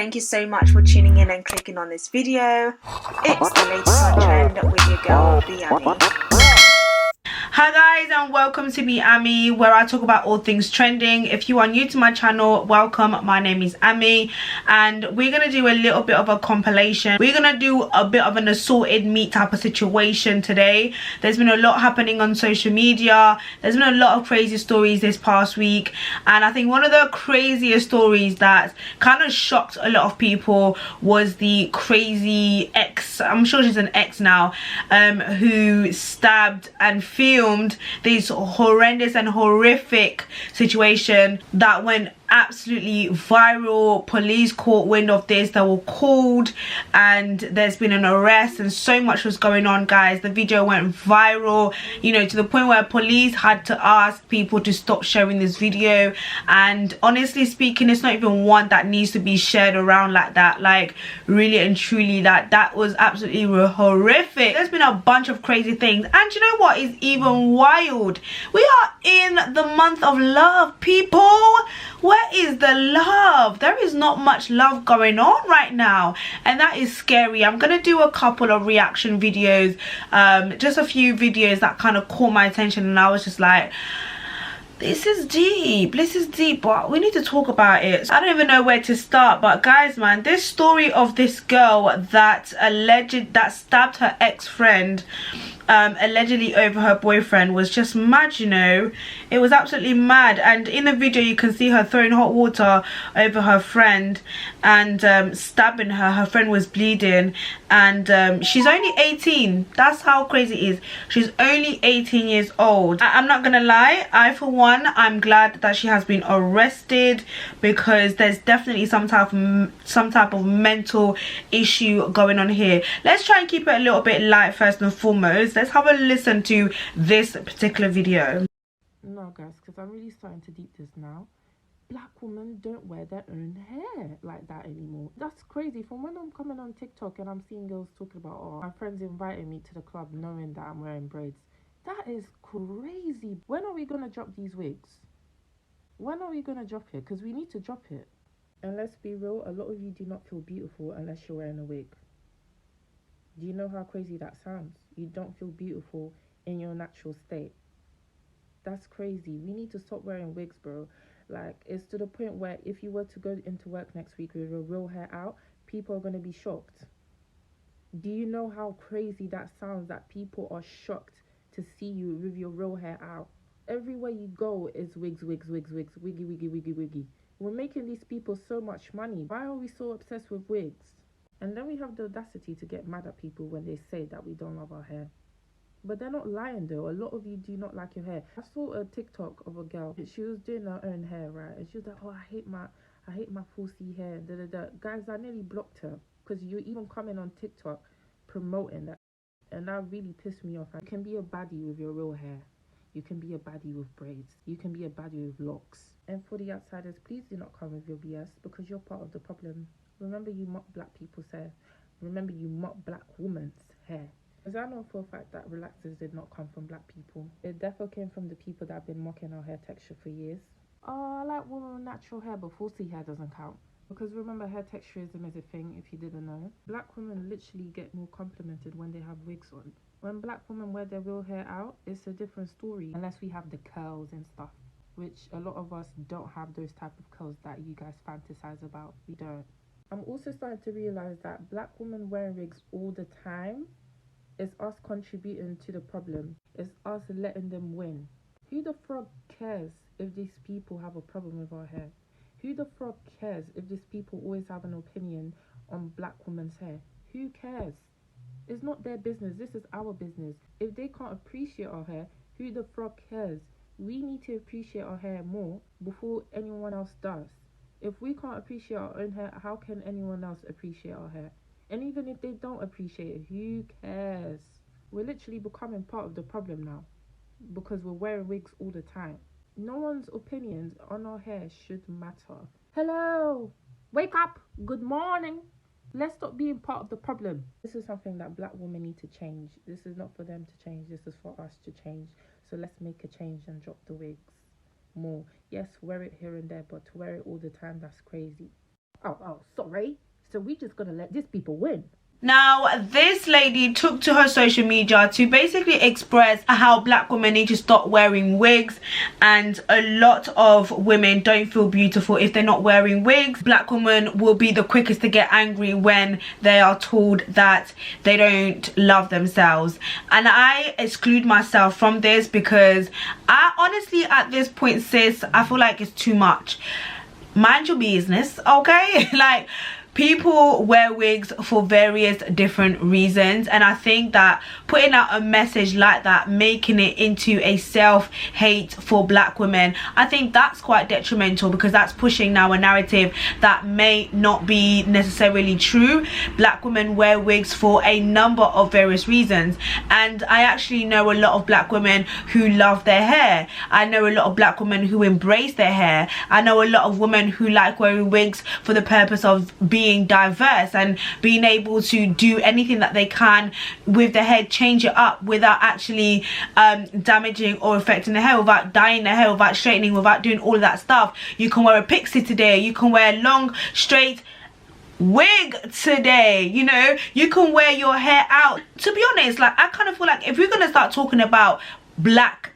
thank you so much for tuning in and clicking on this video. It's the latest on trend with your girl, BeAmi. Hi guys, and welcome to BeAmi, where I talk about all things trending. If you are new to my channel, welcome. My name is Ami, and we're gonna do a little bit of a compilation. We're gonna do a bit of an assorted meat type of situation today. There's been a lot happening on social media. There's been a lot of crazy stories this past week, and I think one of the craziest stories that kind of shocked a lot of people was the crazy ex, I'm sure she's an ex now, who stabbed and filmed this horrendous and horrific situation that went absolutely viral. Police caught wind of this, they were called, and there's been an arrest, and so much was going on, guys. The video went viral, you know, to the point where police had to ask people to stop sharing this video. And honestly speaking, it's not even one that needs to be shared around like that. Like, really and truly, that was absolutely horrific. There's been a bunch of crazy things, and you know what is even wild? We are in the month of love, people. Where is the love? There is not much love going on right now, and that is scary. I'm gonna do a couple of reaction videos, just a few videos that kind of caught my attention, and I was just like, this is deep, but we need to talk about it. I don't even know where to start, but guys, man, this story of this girl that stabbed her ex-friend, allegedly over her boyfriend, was just mad, you know. It was absolutely mad. And in the video you can see her throwing hot water over her friend and stabbing her. Her friend was bleeding, and she's only 18. That's how crazy it is. She's only 18 years old. I'm not gonna lie, I for one, I'm glad that she has been arrested, because there's definitely some type of mental issue going on here. Let's try and keep it a little bit light first and foremost. Let's have a listen to this particular video. No, guys, because I'm really starting to deep this now. Black women don't wear their own hair like that anymore. That's crazy. From when I'm coming on TikTok and I'm seeing girls talking about, oh, my friends invited me to the club knowing that I'm wearing braids. That is crazy. When are we going to drop these wigs? When are we going to drop it? Because we need to drop it. And let's be real, a lot of you do not feel beautiful unless you're wearing a wig. Do you know how crazy that sounds? You don't feel beautiful in your natural state. That's crazy. We need to stop wearing wigs, bro. Like, it's to the point where if you were to go into work next week with your real hair out, people are going to be shocked. Do you know how crazy that sounds, that people are shocked to see you with your real hair out? Everywhere you go is wigs, wiggy. We're making these people so much money. Why are we so obsessed with wigs? And then we have the audacity to get mad at people when they say that we don't love our hair. But they're not lying though. A lot of you do not like your hair. I saw a TikTok of a girl. She was doing her own hair, right? And she was like, oh, I hate my full C hair. Guys, I nearly blocked her because you even coming on TikTok promoting that. And that really pissed me off. You can be a baddie with your real hair. You can be a baddie with braids. You can be a baddie with locks. And for the outsiders, please do not come with your BS, because you're part of the problem. Remember, you mock black people's hair. Remember, you mock black women's hair. Because I know for a fact that relaxers did not come from black people. It definitely came from the people that have been mocking our hair texture for years. Oh, I like women with natural hair, but 4C hair doesn't count. Because remember, hair texturism is a thing, if you didn't know. Black women literally get more complimented when they have wigs on. When black women wear their real hair out, it's a different story. Unless we have the curls and stuff, which a lot of us don't have those type of curls that you guys fantasize about. We don't. I'm also starting to realize that black women wearing wigs all the time is us contributing to the problem. It's us letting them win. Who the frog cares if these people have a problem with our hair? Who the frog cares if these people always have an opinion on black women's hair? Who cares? It's not their business. This is our business. If they can't appreciate our hair, who the frog cares? We need to appreciate our hair more before anyone else does. If we can't appreciate our own hair, how can anyone else appreciate our hair? And even if they don't appreciate it, who cares? We're literally becoming part of the problem now, because we're wearing wigs all the time. No one's opinions on our hair should matter. Hello, wake up, good morning. Let's stop being part of the problem. This is something that black women need to change. This is not for them to change, this is for us to change. So let's make a change and drop the wigs more. Yes, wear it here and there, but to wear it all the time, that's crazy. Oh, sorry. So we just gonna let these people win? Now, this lady took to her social media to basically express how black women need to stop wearing wigs, and a lot of women don't feel beautiful if they're not wearing wigs. Black women will be the quickest to get angry when they are told that they don't love themselves, and I exclude myself from this because I honestly, at this point, sis, I feel like it's too much. Mind your business, okay? Like, people wear wigs for various different reasons, and I think that putting out a message like that, making it into a self-hate for black women, I think that's quite detrimental, because that's pushing now a narrative that may not be necessarily true. Black women wear wigs for a number of various reasons, and I actually know a lot of black women who love their hair. I know a lot of black women who embrace their hair. I know a lot of women who like wearing wigs for the purpose of being diverse and being able to do anything that they can with the hair, change it up without actually damaging or affecting the hair, without dyeing the hair, without straightening, without doing all of that stuff. You can wear a pixie today, you can wear a long straight wig today, you know, you can wear your hair out. To be honest, like, I kind of feel like if we're gonna start talking about black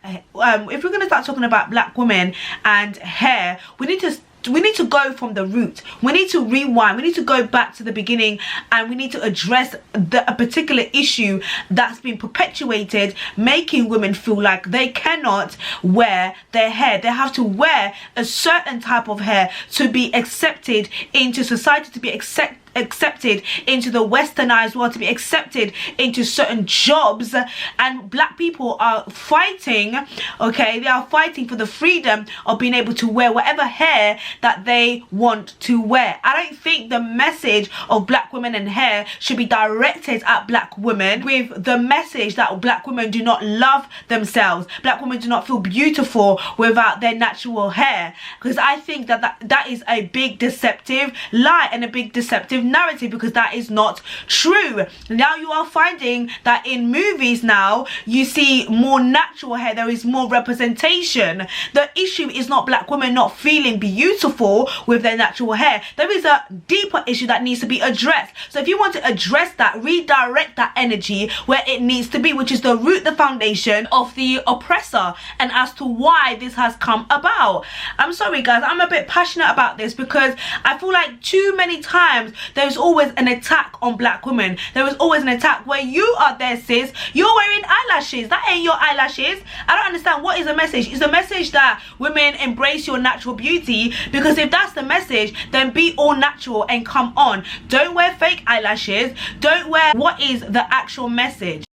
women and hair, we need to go from the root. We need to rewind. We need to go back to the beginning, and we need to address a particular issue that's been perpetuated, making women feel like they cannot wear their hair. They have to wear a certain type of hair to be accepted into society, to be accepted into the westernized world, to be accepted into certain jobs. And black people are fighting, okay, they are fighting for the freedom of being able to wear whatever hair that they want to wear. I don't think the message of black women and hair should be directed at black women with the message that black women do not love themselves, black women do not feel beautiful without their natural hair, because I think that is a big deceptive lie and a big deceptive narrative, because that is not true. Now you are finding that in movies now you see more natural hair, there is more representation. The issue is not black women not feeling beautiful with their natural hair. There is a deeper issue that needs to be addressed. So if you want to address that, redirect that energy where it needs to be, which is the root, the foundation of the oppressor, and as to why this has come about. I'm sorry guys, I'm a bit passionate about this because I feel like too many times there's always an attack on black women. There is always an attack where you are there, sis, you're wearing eyelashes, that ain't your eyelashes. I don't understand. What is the message? Is the message that women embrace your natural beauty? Because if that's the message, then be all natural and come on. Don't wear fake eyelashes. Don't wear, what is the actual message?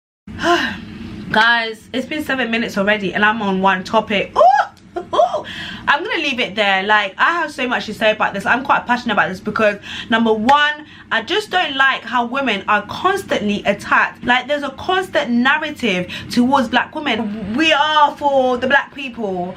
Guys, it's been 7 minutes already and I'm on one topic. Ooh, I'm gonna leave it there. Like, I have so much to say about this. I'm quite passionate about this because, number one, I just don't like how women are constantly attacked. Like, there's a constant narrative towards black women. We are for the black people.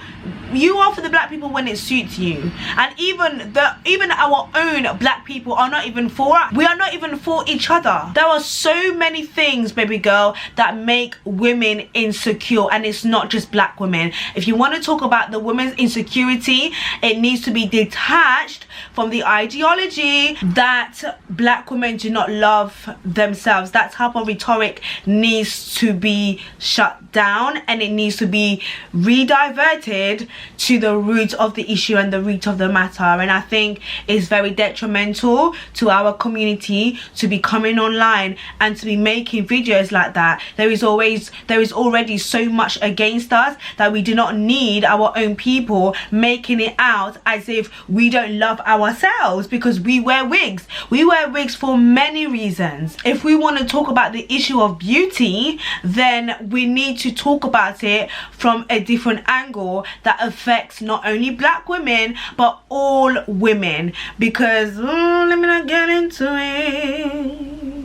You are for the black people when it suits you, and even our own black people are not even for us. We are not even for each other. There are so many things, baby girl, that make women insecure, and it's not just black women. If you want to talk about the women's insecurity, it needs to be detached from the ideology that black women do not love themselves. That type of rhetoric needs to be shut down, and it needs to be rediverted to the root of the issue and the root of the matter. And I think it's very detrimental to our community to be coming online and to be making videos like that. There is already so much against us that we do not need our own people making it out as if we don't love ourselves because we wear wigs. We wear wigs for many reasons. If we want to talk about the issue of beauty, then we need to talk about it from a different angle that affects not only black women but all women, because let me not get into it.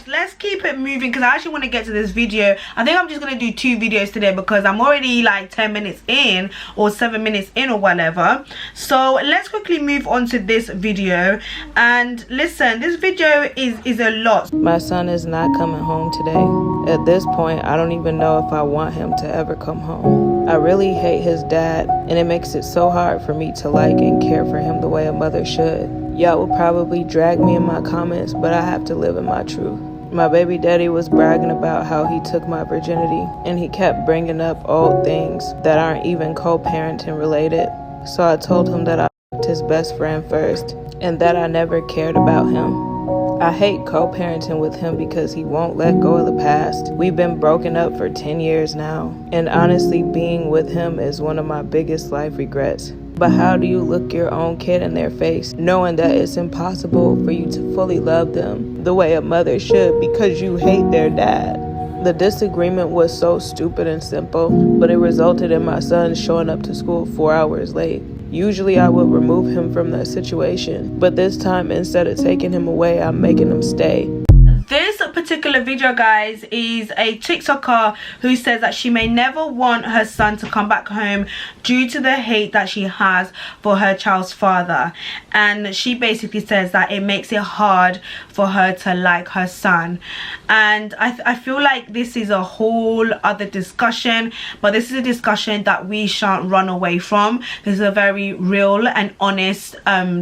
Let's keep it moving because I actually want to get to this video. I think I'm just going to do 2 videos today because I'm already like 10 minutes in or 7 minutes in or whatever. So let's quickly move on to this video. And listen, this video is a lot. My son is not coming home today. At this point, I don't even know if I want him to ever come home. I really hate his dad, and it makes it so hard for me to like and care for him the way a mother should. Y'all will probably drag me in my comments, but I have to live in my truth. My baby daddy was bragging about how he took my virginity, and he kept bringing up old things that aren't even co-parenting related. So I told him that I f***ed his best friend first, and that I never cared about him. I hate co-parenting with him because he won't let go of the past. We've been broken up for 10 years now, and honestly, being with him is one of my biggest life regrets. But how do you look your own kid in their face, knowing that it's impossible for you to fully love them the way a mother should because you hate their dad? The disagreement was so stupid and simple, but it resulted in my son showing up to school 4 hours late. Usually I would remove him from that situation, but this time, instead of taking him away, I'm making him stay. This particular video, guys, is a TikToker who says that she may never want her son to come back home due to the hate that she has for her child's father. And she basically says that it makes it hard for her to like her son. And I feel like this is a whole other discussion, but this is a discussion that we shan't run away from. This is a very real and honest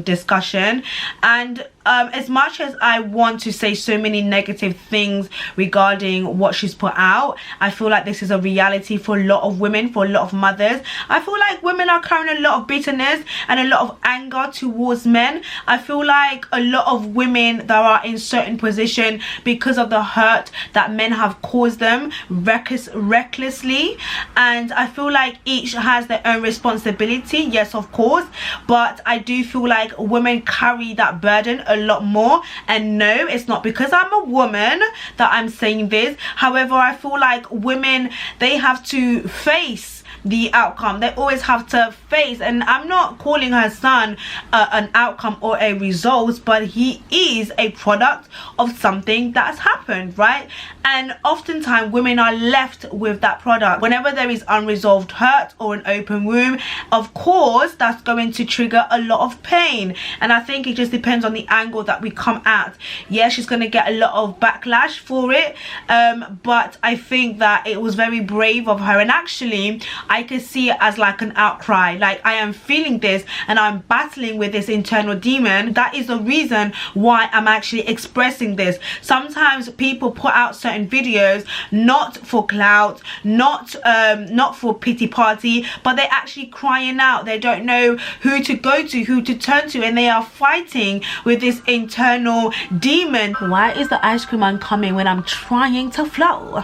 discussion. And as much as I want to say so many negative things regarding what she's put out, I feel like this is a reality for a lot of women, for a lot of mothers. I feel like women are carrying a lot of bitterness and a lot of anger towards men. I feel like a lot of women that are in certain position because of the hurt that men have caused them recklessly, and I feel like each has their own responsibility, yes, of course, but I do feel like women carry that burden a lot more. And no, it's not because I'm a woman that I'm saying this. However, I feel like women, they have to face the outcome. They always have to face, and I'm not calling her son an outcome or a result, but he is a product of something that's happened, right? And oftentimes women are left with that product. Whenever there is unresolved hurt or an open wound, of course that's going to trigger a lot of pain, and I think it just depends on the angle that we come at. Yeah, she's going to get a lot of backlash for it, but I think that it was very brave of her, and actually I could see it as like an outcry. Like, I am feeling this and I'm battling with this internal demon. That is the reason why I'm actually expressing this. Sometimes people put out certain videos not for clout, not for pity party, but they're actually crying out. They don't know who to go to, who to turn to, and they are fighting with this internal demon. Why is the ice cream man coming when I'm trying to flow?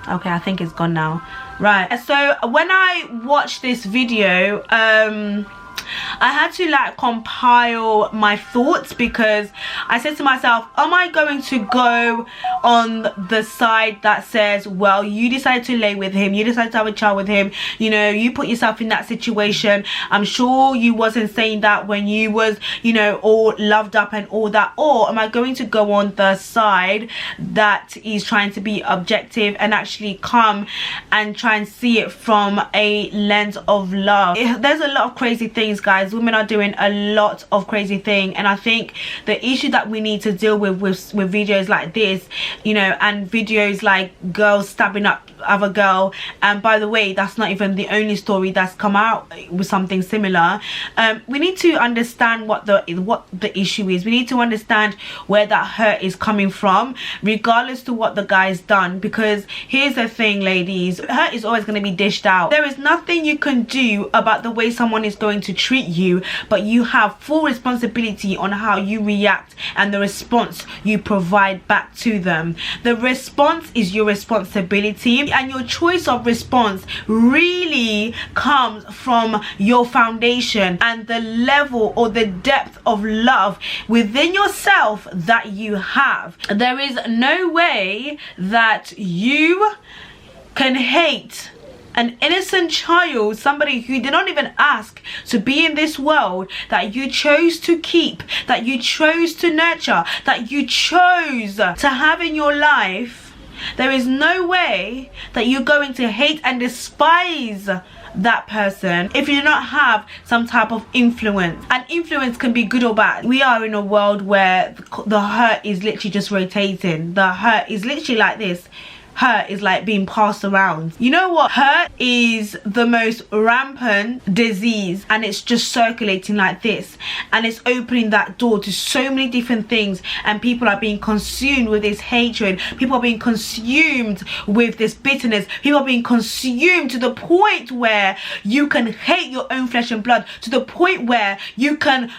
Okay, I think it's gone now. Right, so when I watched this video, I had to like compile my thoughts, because I said to myself, am I going to go on the side that says, well, you decided to lay with him, you decided to have a child with him, you know, you put yourself in that situation, I'm sure you wasn't saying that when you was, you know, all loved up and all that? Or am I going to go on the side that is trying to be objective and actually come and try and see it from a lens of love? There's a lot of crazy things, guys. Women are doing a lot of crazy things, and I think the issue that we need to deal with videos like this, you know, and videos like girls stabbing up other girl, and by the way, that's not even the only story that's come out with something similar. We need to understand what the issue is. We need to understand where that hurt is coming from, regardless to what the guy's done, because here's the thing, ladies, hurt is always going to be dished out. There is nothing you can do about the way someone is going to treat you, but you have full responsibility on how you react and the response you provide back to them. The response is your responsibility, and your choice of response really comes from your foundation and the level or the depth of love within yourself that you have. There is no way that you can hate an innocent child, somebody who did not even ask to be in this world, that you chose to keep, that you chose to nurture, that you chose to have in your life. There is no way that you're going to hate and despise that person if you do not have some type of influence. And influence can be good or bad. We are in a world where the hurt is literally just rotating. The hurt is literally like this, hurt is like being passed around. You know what? Hurt is the most rampant disease, and it's just circulating like this, and it's opening that door to so many different things, and people are being consumed with this hatred. People are being consumed with this bitterness. People are being consumed to the point where you can hate your own flesh and blood, to the point where you can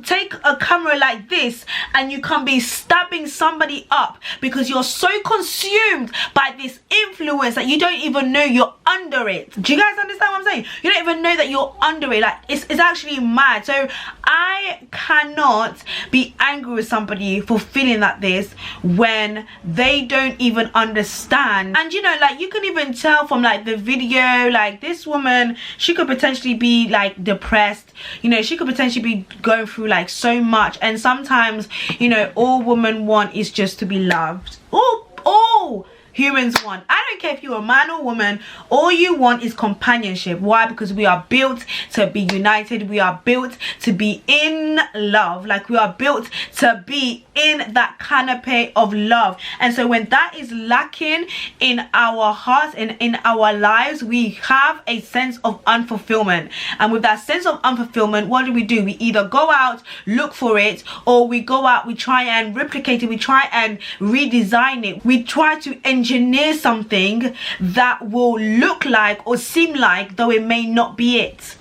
take a camera like this and you can be stabbing somebody up because you're so consumed by this influence that you don't even know you're under it. Do you guys understand what I'm saying? You don't even know that you're under it. Like, it's actually mad. So I cannot be angry with somebody for feeling like this when they don't even understand. And you know, like, you can even tell from like the video, like, this woman, she could potentially be like depressed, you know, she could potentially be going through like so much. And sometimes, you know, all women want is just to be loved. All humans want. I don't care if you're a man or woman, all you want is companionship. Why? Because we are built to be united. We are built to be in love. Like, we are built to be in that canopy of love. And so when that is lacking in our hearts and in our lives, we have a sense of unfulfillment. And with that sense of unfulfillment, what do? We either go out, look for it, or we go out, we try and replicate it, we try and redesign it, we try to engineer something that will look like or seem like, though it may not be it.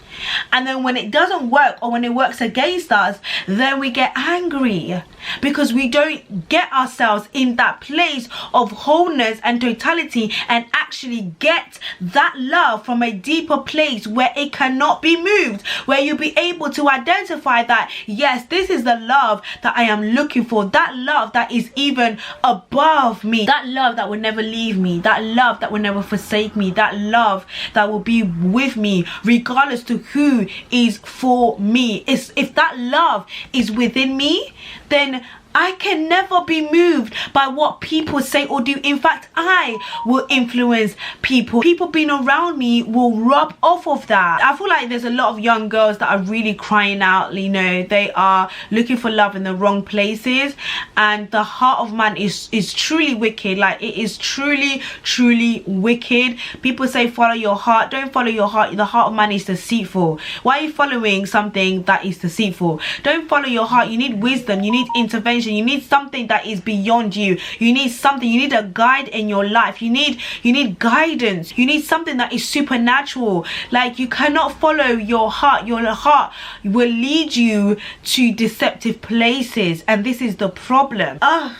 And then when it doesn't work, or when it works against us, then we get angry because we don't get ourselves in that place of wholeness and totality and actually get that love from a deeper place where it cannot be moved, where you'll be able to identify that, yes, this is the love that I am looking for, that love that is even above me, that love that will never leave me, that love that will never forsake me, that love that will be with me regardless to who is for me. If that love is within me, then I can never be moved by what people say or do. In fact, I will influence people. People being around me will rub off of that. I feel like there's a lot of young girls that are really crying out, you know, they are looking for love in the wrong places, and the heart of man is truly wicked. Like, it is truly wicked. People say follow your heart. Don't follow your heart. The heart of man is deceitful. Why are you following something that is deceitful? Don't follow your heart. You need wisdom, you need intervention, you need something that is beyond you. You need something, you need a guide in your life. You need guidance. You need something that is supernatural. Like, you cannot follow your heart. Your heart will lead you to deceptive places, and this is the problem. Do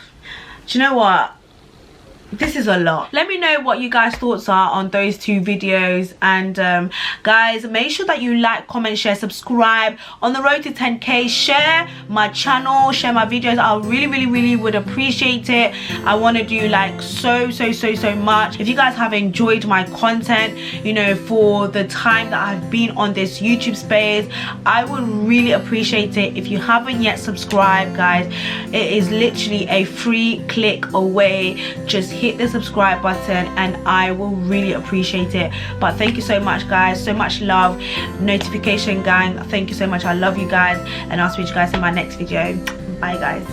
you know what? This is a lot. Let me know what you guys' thoughts are on those two videos. And guys, make sure that you like, comment, share, subscribe. On the road to 10k, share my channel, share my videos. I really would appreciate it. I want to do like so much. If you guys have enjoyed my content, you know, for the time that I've been on this YouTube space, I would really appreciate it if you haven't yet subscribed, guys. It is literally a free click away. Just hit the subscribe button and I will really appreciate it. But thank you so much, guys. So much love. Notification gang, thank you so much. I love you guys, and I'll see you guys in my next video. Bye, guys.